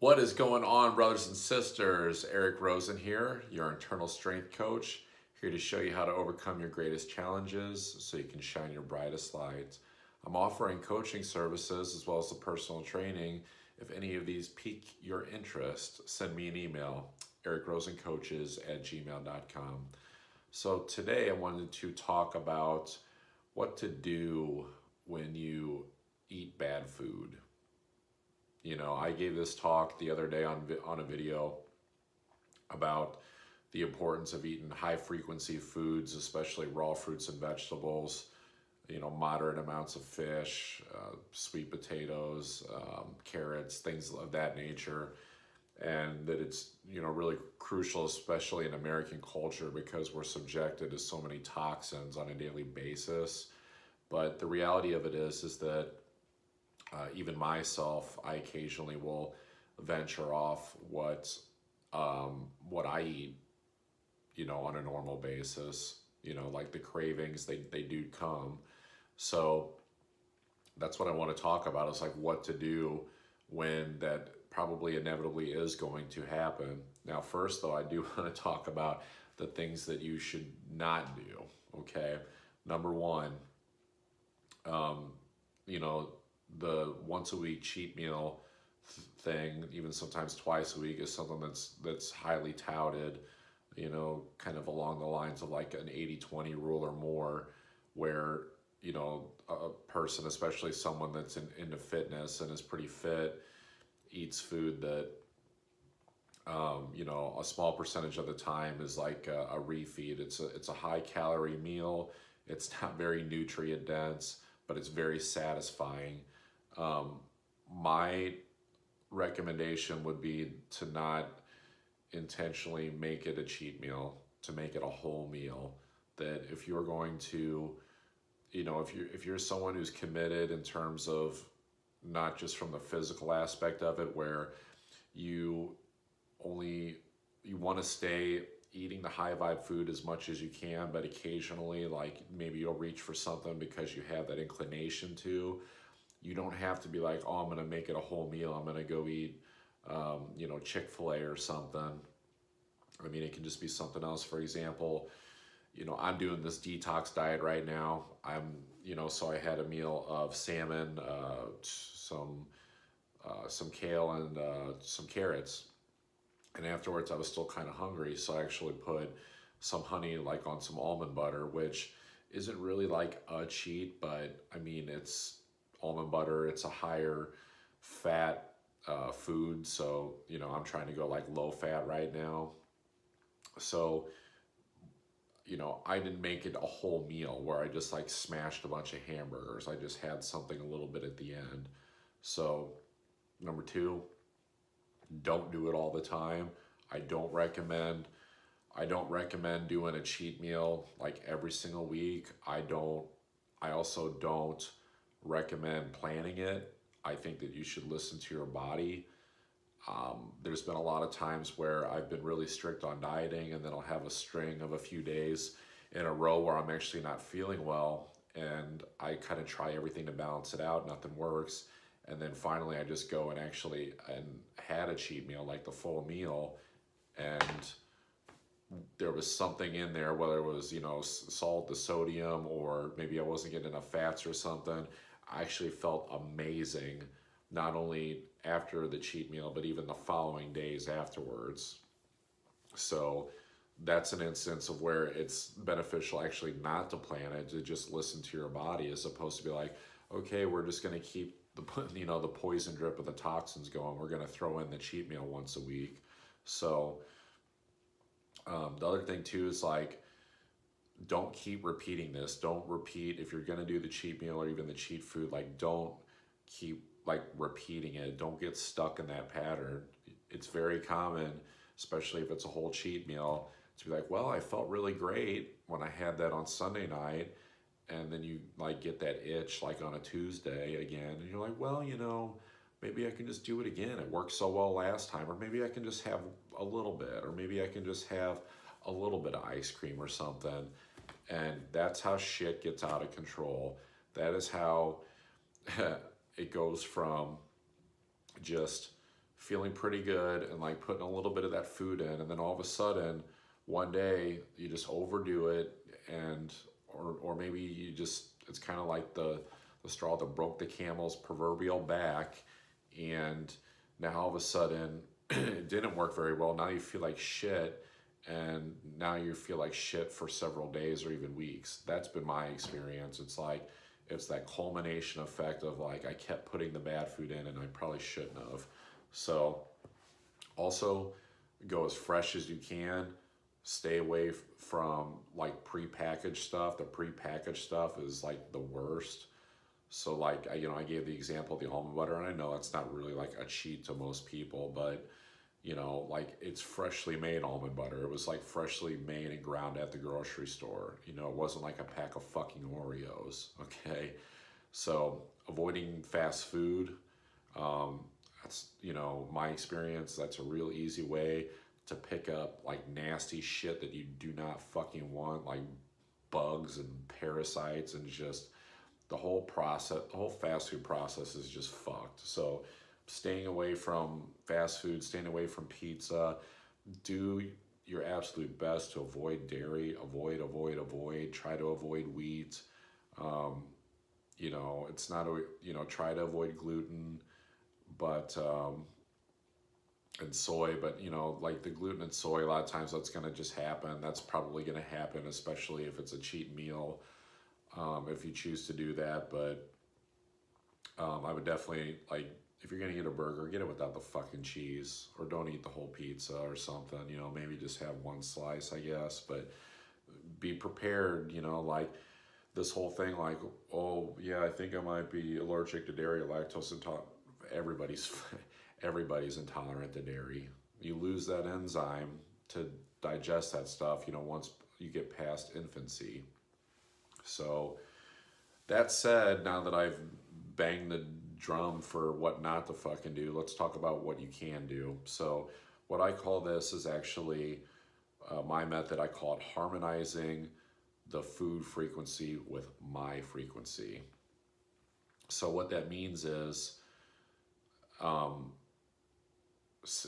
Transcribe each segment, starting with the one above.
What is going on, brothers and sisters? Eric Rosen here, your internal strength coach, here to show you how to overcome your greatest challenges so you can shine your brightest light. I'm offering coaching services as well as the personal training. If any of these pique your interest, send me an email, ericrosencoaches@gmail.com. So today I wanted to talk about what to do when you eat bad food. I gave this talk the other day on a video about the importance of eating high frequency foods, especially raw fruits and vegetables, moderate amounts of fish, sweet potatoes, carrots, things of that nature. And that it's, really crucial, especially in American culture, because we're subjected to so many toxins on a daily basis. But the reality of it is that even myself, I occasionally will venture off what I eat, on a normal basis. Like the cravings, they do come. So that's what I want to talk about, is like what to do when that probably inevitably is going to happen. Now, first though, I do want to talk about the things that you should not do. Okay, number one, you know, the once a week cheat meal thing, even sometimes twice a week, is something that's highly touted, kind of along the lines of like an 80-20 rule or more, where, a person, especially someone that's into fitness and is pretty fit, eats food that, a small percentage of the time is like a refeed. It's a high calorie meal. It's not very nutrient dense, but it's very satisfying. My recommendation would be to not intentionally make it a cheat meal, to make it a whole meal. That if you're going to, if you're someone who's committed in terms of not just from the physical aspect of it, where you you want to stay eating the high vibe food as much as you can, but occasionally, like maybe you'll reach for something because you have that inclination to. You don't have to be like, oh, I'm gonna make it a whole meal. I'm gonna go eat, Chick-fil-A or something. I mean, it can just be something else. For example, I'm doing this detox diet right now. So I had a meal of salmon, some kale, and some carrots. And afterwards, I was still kind of hungry, so I actually put some honey, like on some almond butter, which isn't really like a cheat, but I mean, it's almond butter. It's a higher fat food, so I'm trying to go like low fat right now. So I didn't make it a whole meal where I just like smashed a bunch of hamburgers. I just had something a little bit at the end. So number two, don't do it all the time. I don't recommend doing a cheat meal like every single week. I also don't recommend planning it. I think that you should listen to your body. There's been a lot of times where I've been really strict on dieting, and then I'll have a string of a few days in a row where I'm actually not feeling well, and I kind of try everything to balance it out. Nothing works. And then finally I just go and actually had a cheat meal, like the full meal, and there was something in there, whether it was, salt, the sodium, or maybe I wasn't getting enough fats or something. I actually felt amazing, not only after the cheat meal, but even the following days afterwards. So that's an instance of where it's beneficial actually not to plan it, to just listen to your body, as opposed to be like, okay, we're just going to keep the poison drip of the toxins going. We're going to throw in the cheat meal once a week. So the other thing too is like, don't keep repeating this. Don't repeat, if you're going to do the cheat meal or even the cheat food, like don't keep like repeating it. Don't get stuck in that pattern. It's very common, especially if it's a whole cheat meal, to be like, well, I felt really great when I had that on Sunday night. And then you like get that itch like on a Tuesday again. And you're like, well, maybe I can just do it again. It worked so well last time. Or maybe I can just have a little bit. Or maybe I can just have a little bit of ice cream or something. And that's how shit gets out of control. That is how it goes from just feeling pretty good and like putting a little bit of that food in, and then all of a sudden one day you just overdo it, and or maybe you just, it's kind of like the straw that broke the camel's proverbial back, and now all of a sudden it didn't work very well. Now you feel like shit, and now you feel like shit for several days or even weeks. That's been my experience. It's like it's that culmination effect of like I kept putting the bad food in and I probably shouldn't have. So also go as fresh as you can. Stay away from like prepackaged stuff. The prepackaged stuff is like the worst. So like I gave the example of the almond butter, and I know that's not really like a cheat to most people, but like it's freshly made almond butter. It was like freshly made and ground at the grocery store. It wasn't like a pack of fucking Oreos. Okay, so avoiding fast food. That's my experience. That's a real easy way to pick up like nasty shit that you do not fucking want, like bugs and parasites, and just the whole process, the whole fast food process is just fucked. So staying away from fast food, staying away from pizza, do your absolute best to avoid dairy, avoid, try to avoid wheat. Um, it's not a, try to avoid gluten, but, and soy, but like the gluten and soy, a lot of times that's going to just happen. That's probably going to happen, especially if it's a cheat meal, if you choose to do that. But I would definitely, like, if you're gonna get a burger, get it without the fucking cheese, or don't eat the whole pizza or something. Maybe just have one slice, I guess. But be prepared. Like this whole thing, like, oh yeah, I think I might be allergic to dairy, or lactose intolerant. Everybody's everybody's intolerant to dairy. You lose that enzyme to digest that stuff. Once you get past infancy. So that said, now that I've banged the drum for what not to fucking do, let's talk about what you can do. So what I call this is actually my method. I call it harmonizing the food frequency with my frequency. So what that means is,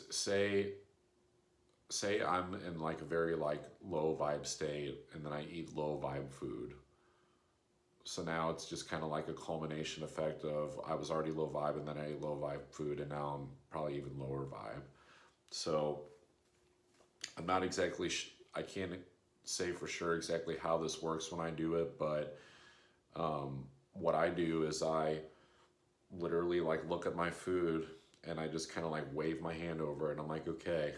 say I'm in like a very like low vibe state, and then I eat low vibe food. So now it's just kind of like a culmination effect of I was already low vibe, and then I ate low vibe food, and now I'm probably even lower vibe. So I'm not exactly, I can't say for sure exactly how this works when I do it, but what I do is I literally like look at my food, and I just kind of like wave my hand over it, and I'm like, okay,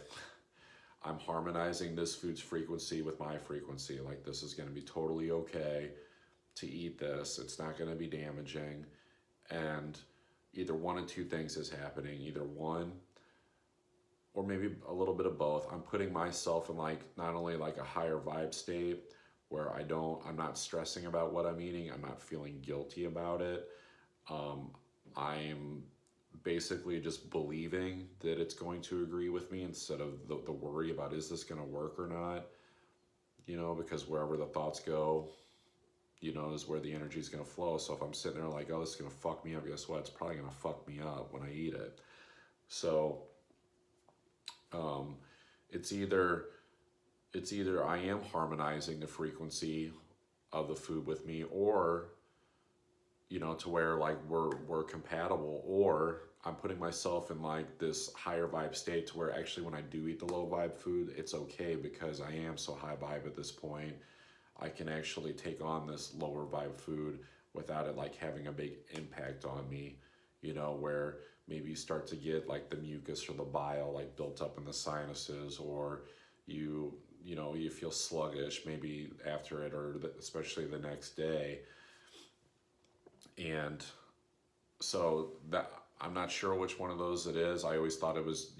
I'm harmonizing this food's frequency with my frequency. Like this is going to be totally okay to eat this. It's not going to be damaging. And either one of two things is happening. Either one, or maybe a little bit of both. I'm putting myself in like not only like a higher vibe state where I'm not stressing about what I'm eating. I'm not feeling guilty about it. I'm basically just believing that it's going to agree with me instead of the worry about is this going to work or not. Because wherever the thoughts go, is where the energy is going to flow. So if I'm sitting there like, oh, this is going to fuck me up, guess what? It's probably going to fuck me up when I eat it. So it's either I am harmonizing the frequency of the food with me, or to where like we're compatible, or I'm putting myself in like this higher vibe state to where actually when I do eat the low vibe food, it's okay because I am so high vibe at this point. I can actually take on this lower vibe food without it like having a big impact on me, where maybe you start to get like the mucus or the bile like built up in the sinuses, or you feel sluggish maybe after it, or especially the next day. And so that, I'm not sure which one of those it is. I always thought it was,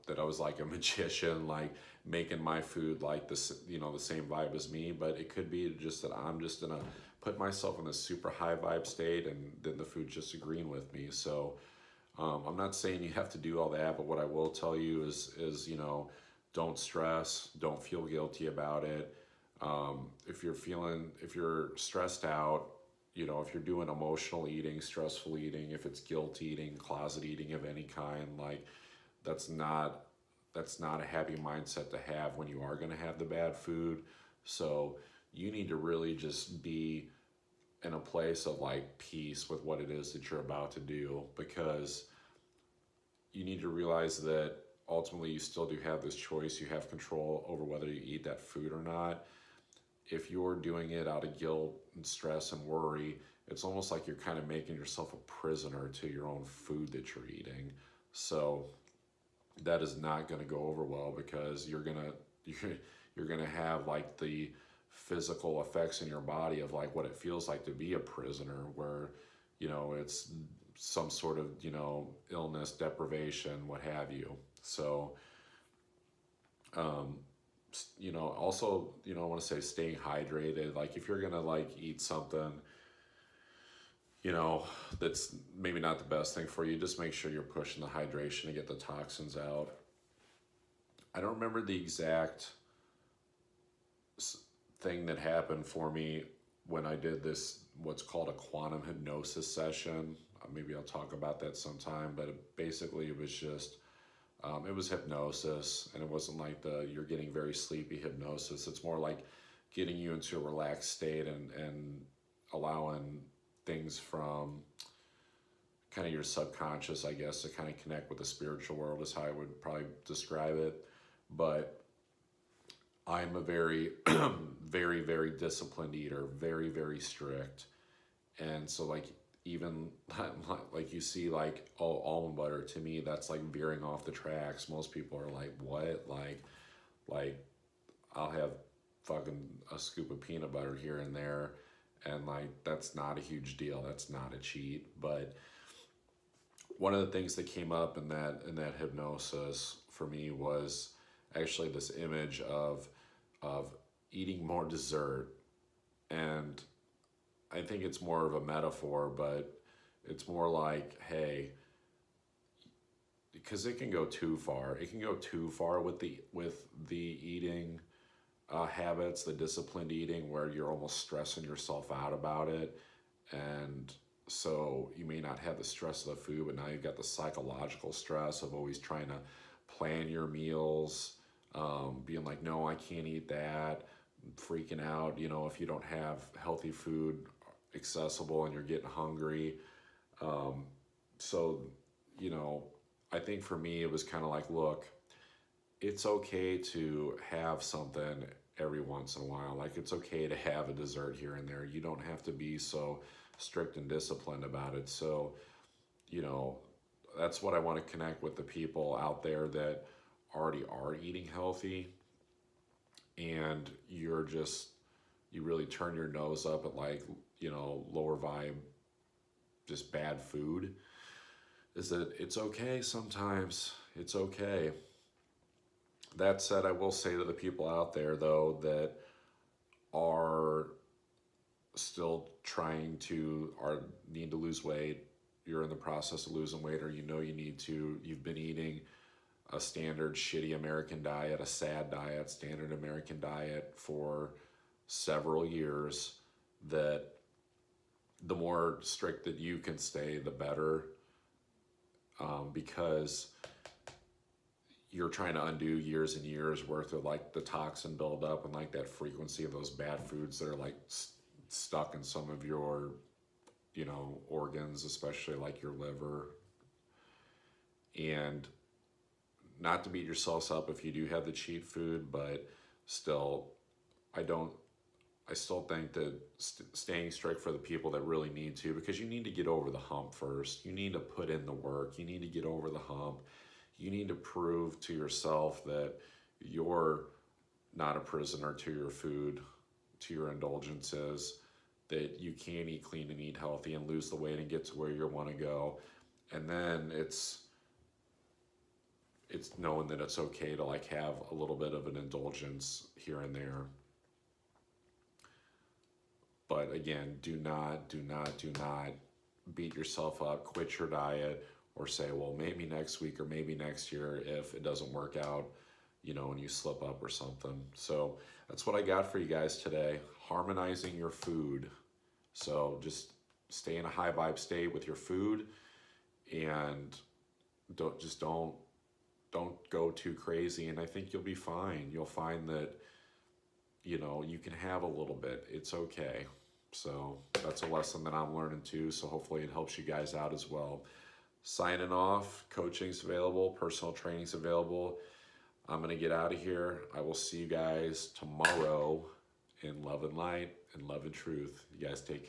that I was like a magician, like making my food like this, the same vibe as me. But it could be just that I'm just gonna put myself in a super high vibe state, and then the food's just agreeing with me. So I'm not saying you have to do all that, but what I will tell you is don't stress, don't feel guilty about it. If you're stressed out, if you're doing emotional eating, stressful eating, if it's guilt eating, closet eating of any kind, like that's not that's not a happy mindset to have when you are going to have the bad food. So you need to really just be in a place of like peace with what it is that you're about to do, because you need to realize that ultimately you still do have this choice. You have control over whether you eat that food or not. If you're doing it out of guilt and stress and worry, it's almost like you're kind of making yourself a prisoner to your own food that you're eating. So that is not going to go over well, because you're going to have like the physical effects in your body of like what it feels like to be a prisoner, where it's some sort of illness, deprivation, what have you. So um, also, I want to say staying hydrated. Like if you're gonna like eat something, that's maybe not the best thing for you, just make sure you're pushing the hydration to get the toxins out. I don't remember the exact thing that happened for me when I did this, what's called a quantum hypnosis session. Maybe I'll talk about that sometime, but basically it was just it was hypnosis, and it wasn't like the you're getting very sleepy hypnosis. It's more like getting you into a relaxed state and allowing things from kind of your subconscious, I guess, to kind of connect with the spiritual world is how I would probably describe it. But I'm a very, very, very disciplined eater, very, very strict. And so like even like you see like almond butter, to me that's like veering off the tracks. Most people are like, what? Like I'll have fucking a scoop of peanut butter here and there, and like that's not a huge deal. That's not a cheat. But one of the things that came up in that hypnosis for me was actually this image of eating more dessert. And I think it's more of a metaphor, but it's more like, hey, because it can go too far. It can go too far with the eating habits, the disciplined eating, where you're almost stressing yourself out about it. And so you may not have the stress of the food, but now you've got the psychological stress of always trying to plan your meals, being like, no, I can't eat that, freaking out, if you don't have healthy food accessible and you're getting hungry. So, I think for me, it was kind of like, look, it's okay to have something every once in a while. Like it's okay to have a dessert here and there. You don't have to be so strict and disciplined about it. So, you know, that's what I want to connect with the people out there that already are eating healthy, and you really turn your nose up at like, lower vibe, just bad food, is that it's okay sometimes. It's okay. That said, I will say to the people out there though that are still need to lose weight, you're in the process of losing weight, or you've been eating a standard shitty American diet, a sad diet, standard American diet for several years, that the more strict that you can stay, the better, because you're trying to undo years and years worth of like the toxin buildup and like that frequency of those bad foods that are like stuck in some of your, organs, especially like your liver. And not to beat yourselves up if you do have the cheat food, but still, I still think that staying strict for the people that really need to, because you need to get over the hump first. You need to put in the work. You need to get over the hump. You need to prove to yourself that you're not a prisoner to your food, to your indulgences, that you can eat clean and eat healthy and lose the weight and get to where you want to go. And then it's knowing that it's okay to like have a little bit of an indulgence here and there. But again, do not beat yourself up, quit your diet, or say, well, maybe next week or maybe next year if it doesn't work out, and you slip up or something. So that's what I got for you guys today. Harmonizing your food. So just stay in a high vibe state with your food, and don't don't go too crazy, and I think you'll be fine. You'll find that, you know, you can have a little bit. It's okay. So that's a lesson that I'm learning too. So hopefully it helps you guys out as well. Signing off, coaching's available, personal training's available. I'm going to get out of here. I will see you guys tomorrow in love and light and love and truth. You guys take care.